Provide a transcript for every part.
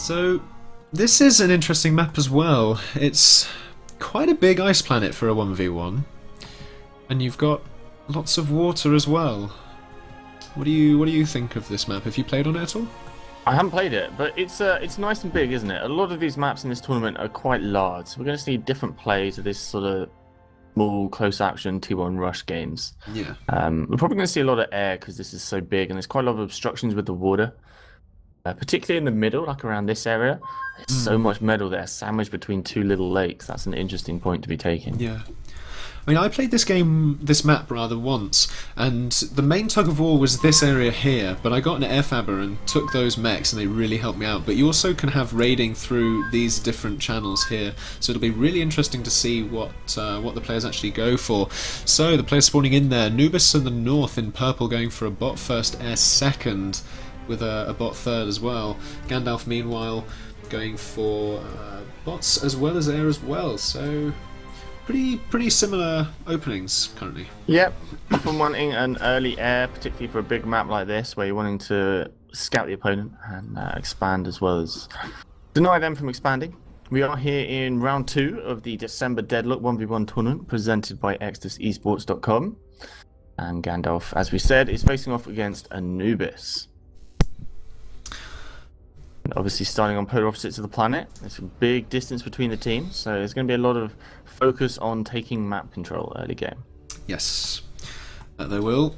So this is an interesting map as well. It's quite a big ice planet for a 1v1, and you've got lots of water as well. What do you think of this map? Have you played on it at all? I haven't played it, but it's nice and big, isn't it? A lot of these maps in this tournament are quite large, so we're going to see different plays of this sort of small, close action T1 rush games. Yeah. We're probably going to see a lot of air because this is so big, and there's quite a lot of obstructions with the water. Particularly in the middle, like around this area, there's so much metal there, sandwiched between two little lakes. That's an interesting point to be taken. Yeah. I mean, I played this map rather once, and the main tug of war was this area here, but I got an airfabber and took those mechs, and they really helped me out. But you also can have raiding through these different channels here, so it'll be really interesting to see what the players actually go for. So the players spawning in there, Anubis in the north in purple going for a bot first, air second, with a bot third as well. Gandalf meanwhile going for bots as well as air as well, so pretty similar openings currently. Yep, often wanting an early air, particularly for a big map like this where you're wanting to scout the opponent and expand as well as deny them from expanding. We are here in round 2 of the December Deadlock 1v1 tournament presented by ExodusEsports.com, and Gandalf, as we said, is facing off against Anubis. Obviously starting on polar opposites of the planet, there's a big distance between the teams, so there's going to be a lot of focus on taking map control early game. Yes, that they will.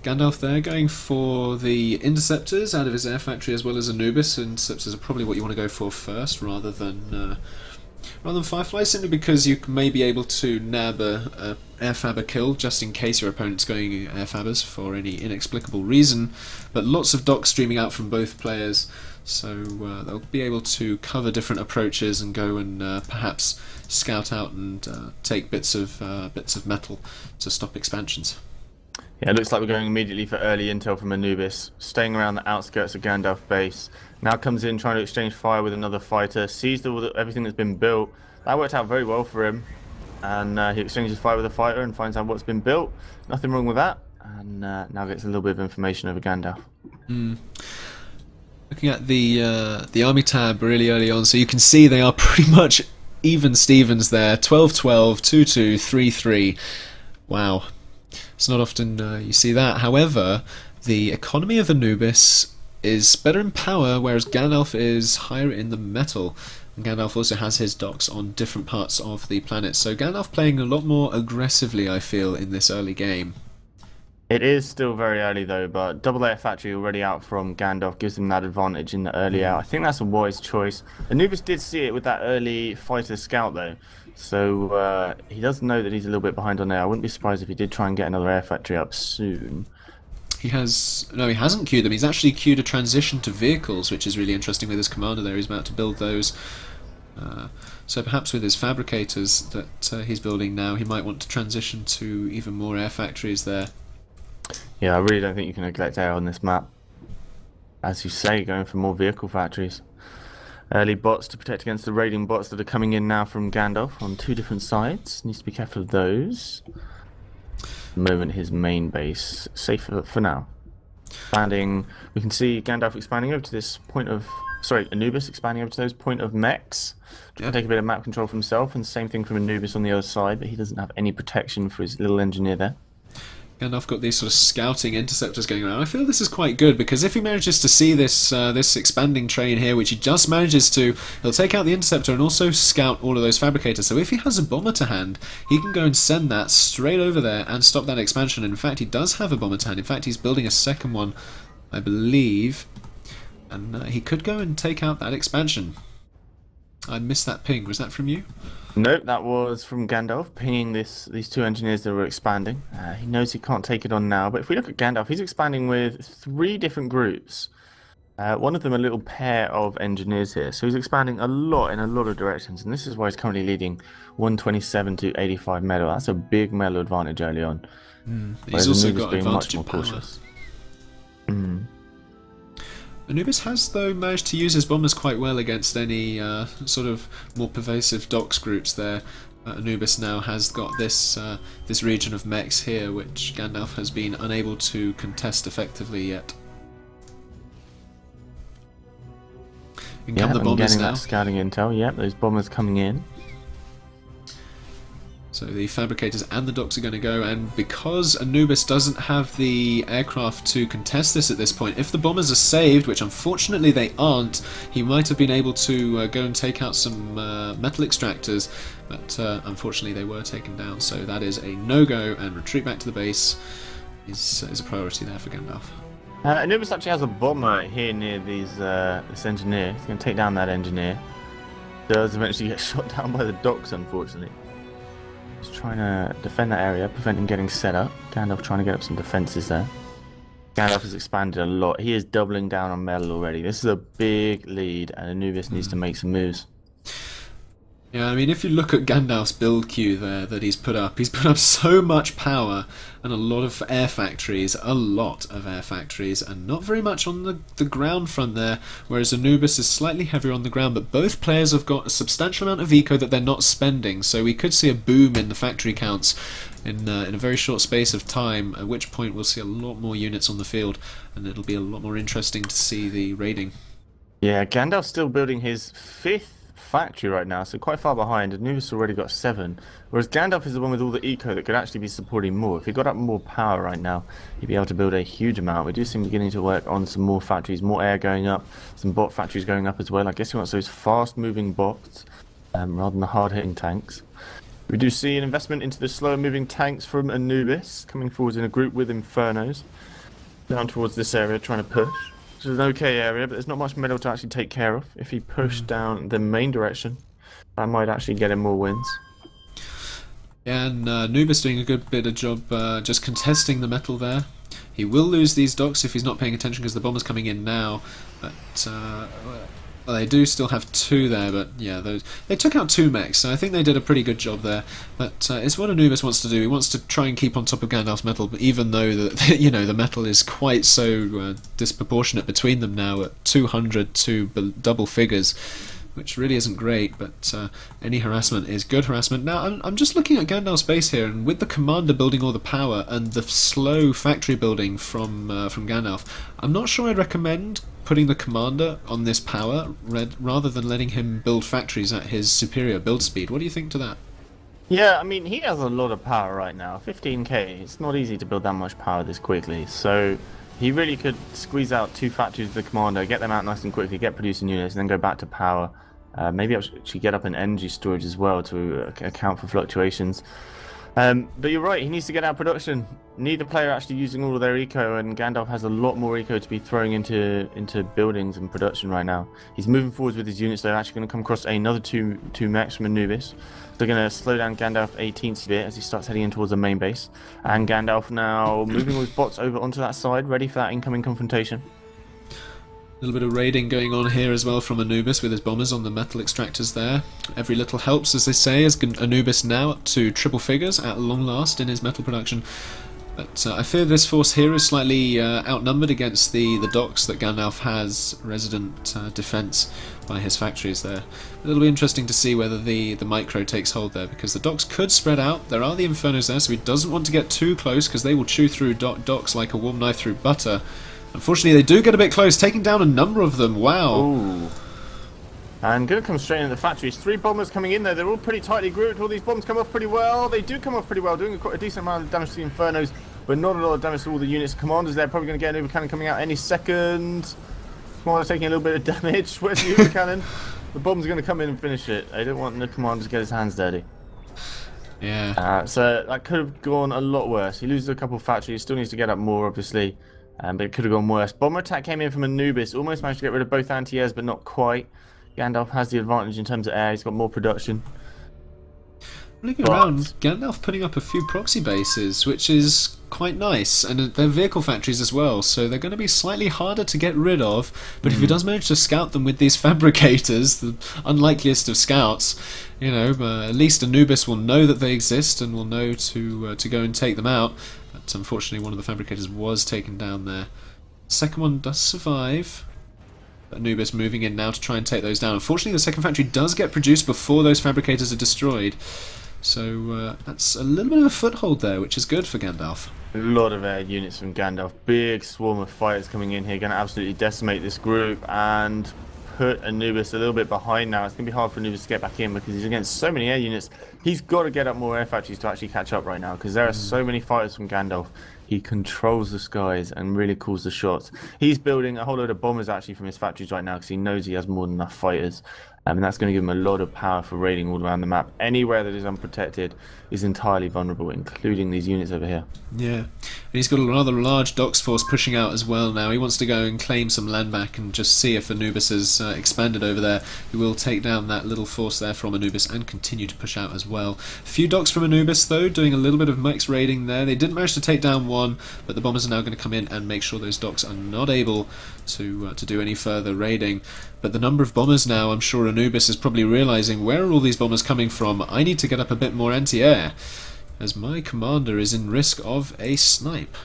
Gandalf there going for the interceptors out of his air factory as well as Anubis. Interceptors are probably what you want to go for first rather than Fireflies, simply because you may be able to nab a airfabber kill just in case your opponent's going airfabbers for any inexplicable reason. But lots of docks streaming out from both players, so they'll be able to cover different approaches and go and perhaps scout out and take bits of metal to stop expansions. Yeah, it looks like we're going immediately for early intel from Anubis, staying around the outskirts of Gandalf base. Now comes in trying to exchange fire with another fighter, sees everything that's been built. That worked out very well for him, and he exchanges fire with a fighter and finds out what's been built. Nothing wrong with that, and now gets a little bit of information over Gandalf. Looking at the army tab really early on, so you can see they are pretty much even Stevens there. 12-12, 2-2, 3-3. Wow. It's not often you see that. However, the economy of Anubis is better in power, whereas Gandalf is higher in the metal. And Gandalf also has his docks on different parts of the planet. So Gandalf playing a lot more aggressively, I feel, in this early game. It is still very early though, but double air factory already out from Gandalf gives him that advantage in the early out. I think that's a wise choice. Anubis did see it with that early fighter scout though, so he does know that he's a little bit behind on air. I wouldn't be surprised if he did try and get another air factory up soon. He hasn't queued them. He's actually queued a transition to vehicles, which is really interesting with his commander there. He's about to build those. So perhaps with his fabricators that he's building now, he might want to transition to even more air factories there. Yeah, I really don't think you can neglect air on this map. As you say, going for more vehicle factories. Early bots to protect against the raiding bots that are coming in now from Gandalf on 2 different sides. Needs to be careful of those. The moment his main base safe for now. Expanding, we can see Gandalf expanding over to this point of... Sorry, Anubis expanding over to those point of mechs. Trying to take a bit of map control for himself, and same thing from Anubis on the other side, but he doesn't have any protection for his little engineer there. Gandalf got these sort of scouting interceptors going around. I feel this is quite good, because if he manages to see this this expanding train here, which he just manages to, he'll take out the interceptor and also scout all of those fabricators. So if he has a bomber to hand, he can go and send that straight over there and stop that expansion. In fact, he does have a bomber to hand. In fact, he's building a second one, I believe, and he could go and take out that expansion. I missed that ping. Was that from you? Nope, that was from Gandalf, pinging these 2 engineers that were expanding. He knows he can't take it on now, but if we look at Gandalf, he's expanding with 3 different groups. One of them a little pair of engineers here, so he's expanding a lot in a lot of directions, and this is why he's currently leading 127 to 85 medal. That's a big medal advantage early on. He's also got being advantage much more in power. cautious. Anubis has, though, managed to use his bombers quite well against any sort of more pervasive docks groups there. Anubis now has got this this region of mechs here, which Gandalf has been unable to contest effectively yet. In come the bombers getting now. that scouting intel. Yep, those bombers coming in. So the fabricators and the docks are going to go, and because Anubis doesn't have the aircraft to contest this at this point, if the bombers are saved, which unfortunately they aren't, he might have been able to go and take out some metal extractors, but unfortunately they were taken down, so that is a no-go, and retreat back to the base is a priority there for Gandalf. Anubis actually has a bomber here near this engineer. He's going to take down that engineer. Does eventually get shot down by the docks, unfortunately. He's trying to defend that area, prevent him getting set up. Gandalf trying to get up some defences there. Gandalf has expanded a lot. He is doubling down on metal already. This is a big lead, and Anubis needs to make some moves. Yeah, I mean, if you look at Gandalf's build queue there that he's put up so much power and a lot of air factories, and not very much on the ground front there, whereas Anubis is slightly heavier on the ground, but both players have got a substantial amount of eco that they're not spending, so we could see a boom in the factory counts in a very short space of time, at which point we'll see a lot more units on the field, and it'll be a lot more interesting to see the raiding. Yeah, Gandalf's still building his 5th factory right now, so quite far behind. Anubis already got 7, whereas Gandalf is the one with all the eco that could actually be supporting more. If he got up more power right now, he'd be able to build a huge amount. We do seem beginning to work on some more factories, more air going up, some bot factories going up as well. I guess he wants those fast-moving bots rather than the hard-hitting tanks. We do see an investment into the slower-moving tanks from Anubis, coming forwards in a group with Infernos, down towards this area, trying to push. Which is an okay area, but there's not much metal to actually take care of. If he pushed down the main direction, that might actually get him more wins. Yeah, and Anubis doing a good bit of job just contesting the metal there. He will lose these docks if he's not paying attention because the bomber's coming in now. But well, they do still have 2 there, but yeah, they took out 2 mechs, so I think they did a pretty good job there. But it's what Anubis wants to do. He wants to try and keep on top of Gandalf's metal, even though the metal is quite so disproportionate between them now at 200 to double figures, which really isn't great, but any harassment is good harassment. Now, I'm just looking at Gandalf's base here, and with the commander building all the power and the slow factory building from Gandalf, I'm not sure I'd recommend putting the commander on this power rather than letting him build factories at his superior build speed. What do you think to that? Yeah, I mean, he has a lot of power right now. 15k, it's not easy to build that much power this quickly, so he really could squeeze out 2 factories with the commander, get them out nice and quickly, get producing units, and then go back to power. Maybe actually get up an energy storage as well to account for fluctuations. But you're right, he needs to get out production. Neither player actually using all of their eco, and Gandalf has a lot more eco to be throwing into buildings and production right now. He's moving forwards with his units. They're actually going to come across another two mechs from Anubis. They're going to slow down Gandalf 18th bit as he starts heading in towards the main base. And Gandalf now moving all his bots over onto that side, ready for that incoming confrontation. A little bit of raiding going on here as well from Anubis with his bombers on the metal extractors there. Every little helps, as they say, as Anubis now up to triple figures at long last in his metal production. But I fear this force here is slightly outnumbered against the docks that Gandalf has resident defence by his factories there. It'll be interesting to see whether the micro takes hold there, because the docks could spread out. There are the Infernos there, so he doesn't want to get too close because they will chew through docks like a warm knife through butter. Unfortunately, they do get a bit close, taking down a number of them. Wow. Ooh. And going to come straight into the factories. 3 bombers coming in there. They're all pretty tightly grouped. All these bombs come off pretty well. They do come off pretty well, doing quite a decent amount of damage to the Infernos, but not a lot of damage to all the units. Commanders there probably going to get an Uber Cannon coming out any second. Commander taking a little bit of damage. Where's the Uber Cannon? The bomb's going to come in and finish it. They don't want the commander to get his hands dirty. Yeah. So that could have gone a lot worse. He loses a couple of factories. Still needs to get up more, obviously. But it could have gone worse. Bomber attack came in from Anubis. Almost managed to get rid of both anti-airs, but not quite. Gandalf has the advantage in terms of air. He's got more production. Looking around, Gandalf putting up a few proxy bases, which is quite nice. And they're vehicle factories as well, so they're going to be slightly harder to get rid of. But if he does manage to scout them with these fabricators, the unlikeliest of scouts, you know, at least Anubis will know that they exist and will know to go and take them out. But unfortunately, one of the fabricators was taken down there. Second one does survive. Anubis moving in now to try and take those down. Unfortunately, the second factory does get produced before those fabricators are destroyed. So that's a little bit of a foothold there, which is good for Gandalf. A lot of air units from Gandalf. Big swarm of fighters coming in here, going to absolutely decimate this group and put Anubis a little bit behind now. It's going to be hard for Anubis to get back in because he's against so many air units. He's got to get up more air factories to actually catch up right now because there are so many fighters from Gandalf. He controls the skies and really calls the shots. He's building a whole load of bombers actually from his factories right now because he knows he has more than enough fighters. And that's going to give him a lot of power for raiding all around the map. Anywhere that is unprotected is entirely vulnerable, including these units over here. Yeah, and he's got a rather large docks force pushing out as well now. He wants to go and claim some land back and just see if Anubis has expanded over there. He will take down that little force there from Anubis and continue to push out as well. A few docks from Anubis though, doing a little bit of mix raiding there. They did manage to take down one, but the bombers are now going to come in and make sure those docks are not able to do any further raiding. But the number of bombers now, I'm sure Anubis is probably realising, where are all these bombers coming from? I need to get up a bit more anti-air, as my commander is in risk of a snipe.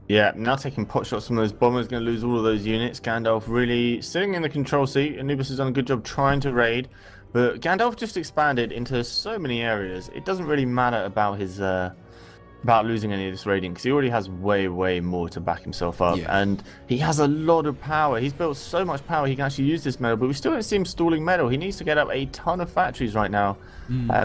Yeah, now taking pot shots from those bombers, going to lose all of those units. Gandalf really sitting in the control seat. Anubis has done a good job trying to raid, but Gandalf just expanded into so many areas. It doesn't really matter about his about losing any of this raiding because he already has way more to back himself up, and he has a lot of power. He's built so much power he can actually use this metal, but we still don't see him stalling metal. He needs to get up a ton of factories right now.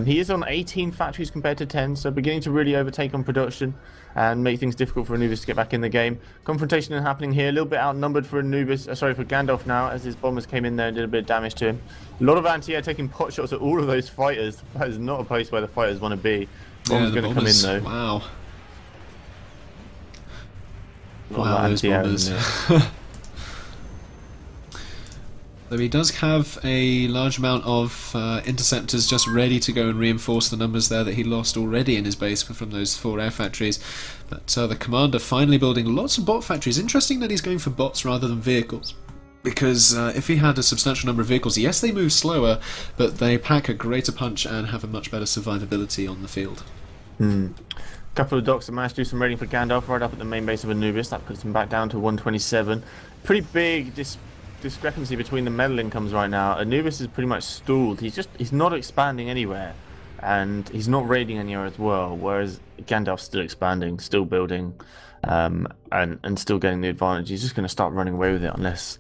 He is on 18 factories compared to 10, so beginning to really overtake on production and make things difficult for Anubis to get back in the game. Confrontation happening here, a little bit outnumbered for for Gandalf now, as his bombers came in there and did a bit of damage to him. A lot of anti-air taking pot shots at all of those fighters. That is not a place where the fighters want to be. Bomb's going to come in though. Wow. Wow, those bombers. So he does have a large amount of interceptors just ready to go and reinforce the numbers there that he lost already in his base from those 4 air factories. But the commander finally building lots of bot factories. Interesting that he's going for bots rather than vehicles. Because if he had a substantial number of vehicles, yes, they move slower, but they pack a greater punch and have a much better survivability on the field. Couple of docks that managed to do some raiding for Gandalf right up at the main base of Anubis. That puts him back down to 127. Pretty big discrepancy between the metal incomes right now. Anubis is pretty much stalled. He's not expanding anywhere, and he's not raiding anywhere as well. Whereas Gandalf's still expanding, still building, and still getting the advantage. He's just going to start running away with it unless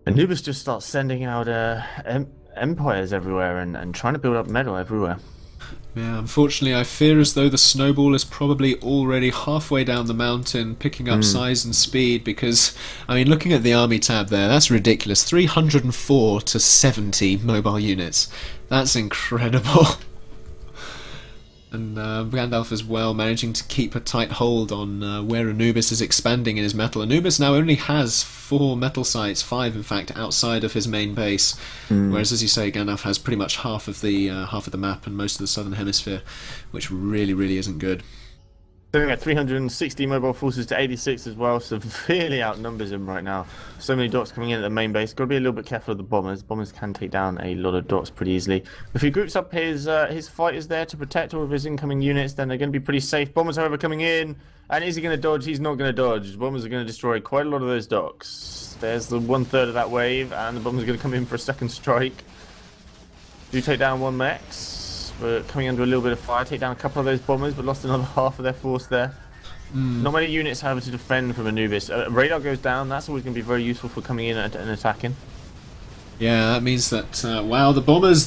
Anubis just starts sending out empires everywhere and trying to build up metal everywhere. Yeah, unfortunately I fear as though the snowball is probably already halfway down the mountain, picking up size and speed, because, I mean, looking at the army tab there, that's ridiculous. 304 to 70 mobile units. That's incredible. And Gandalf as well, managing to keep a tight hold on where Anubis is expanding in his metal. Anubis now only has 4 metal sites, 5 in fact, outside of his main base. Whereas, as you say, Gandalf has pretty much half of the map and most of the southern hemisphere, which really isn't good. Sitting at 360 mobile forces to 86 as well, severely outnumbers him right now. So many dots coming in at the main base. Got to be a little bit careful of the bombers. Bombers can take down a lot of dots pretty easily. If he groups up his fighters there to protect all of his incoming units, then they're going to be pretty safe. Bombers, however, coming in. And is he going to dodge? He's not going to dodge. Bombers are going to destroy quite a lot of those docks. There's the 1/3 of that wave, and the bombers are going to come in for a second strike. Do take down 1 Mex. We're coming under a little bit of fire, take down a couple of those bombers, but lost another half of their force there. Not many units, however, to defend from Anubis. Radar goes down, that's always going to be very useful for coming in and attacking. Yeah, that means that, wow, the bombers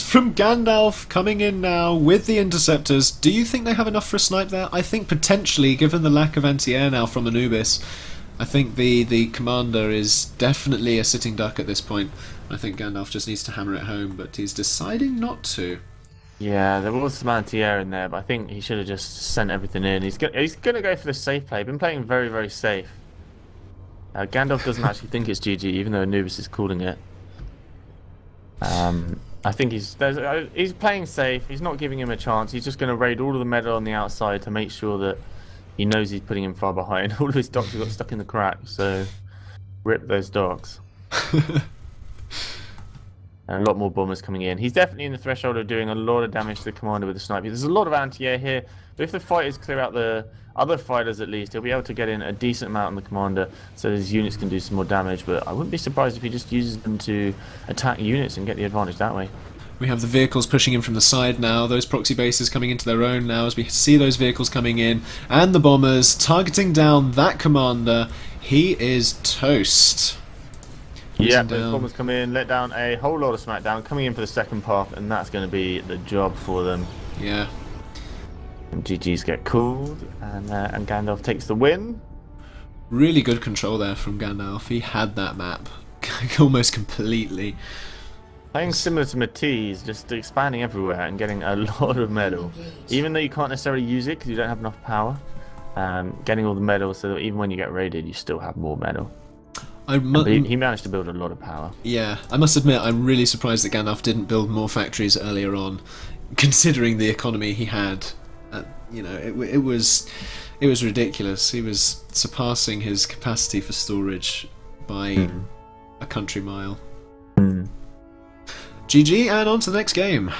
from Gandalf coming in now with the interceptors. Do you think they have enough for a snipe there? I think potentially, given the lack of anti-air now from Anubis, I think the commander is definitely a sitting duck at this point. I think Gandalf just needs to hammer it home, but he's deciding not to. Yeah, there was some anti-air in there, but I think he should have just sent everything in. He's going to go for the safe play. Been playing very safe. Gandalf doesn't actually think it's GG, even though Anubis is calling it. I think he's playing safe. He's not giving him a chance. He's just going to raid all of the metal on the outside to make sure that he knows he's putting him far behind. All of his docks have got stuck in the crack, so rip those docks. And a lot more bombers coming in. He's definitely in the threshold of doing a lot of damage to the commander with the sniper. There's a lot of anti-air here, but if the fighters clear out the other fighters at least, he'll be able to get in a decent amount on the commander so his units can do some more damage, but I wouldn't be surprised if he just uses them to attack units and get the advantage that way. We have the vehicles pushing in from the side now, those proxy bases coming into their own now as we see those vehicles coming in, and the bombers targeting down that commander. He is toast. Yeah, cruising those down. bombers come in, let down a whole lot of smackdown, coming in for the second path, and that's going to be the job for them. Yeah. And GGs get called, and Gandalf takes the win. Really good control there from Gandalf. He had that map almost completely. Playing similar to Matisse, just expanding everywhere and getting a lot of medal. Even though you can't necessarily use it because you don't have enough power, getting all the medals so that even when you get raided, you still have more medal. He managed to build a lot of power. Yeah, I must admit, I'm really surprised that Gandalf didn't build more factories earlier on, considering the economy he had. You know, it was ridiculous. He was surpassing his capacity for storage by a country mile. GG, and on to the next game.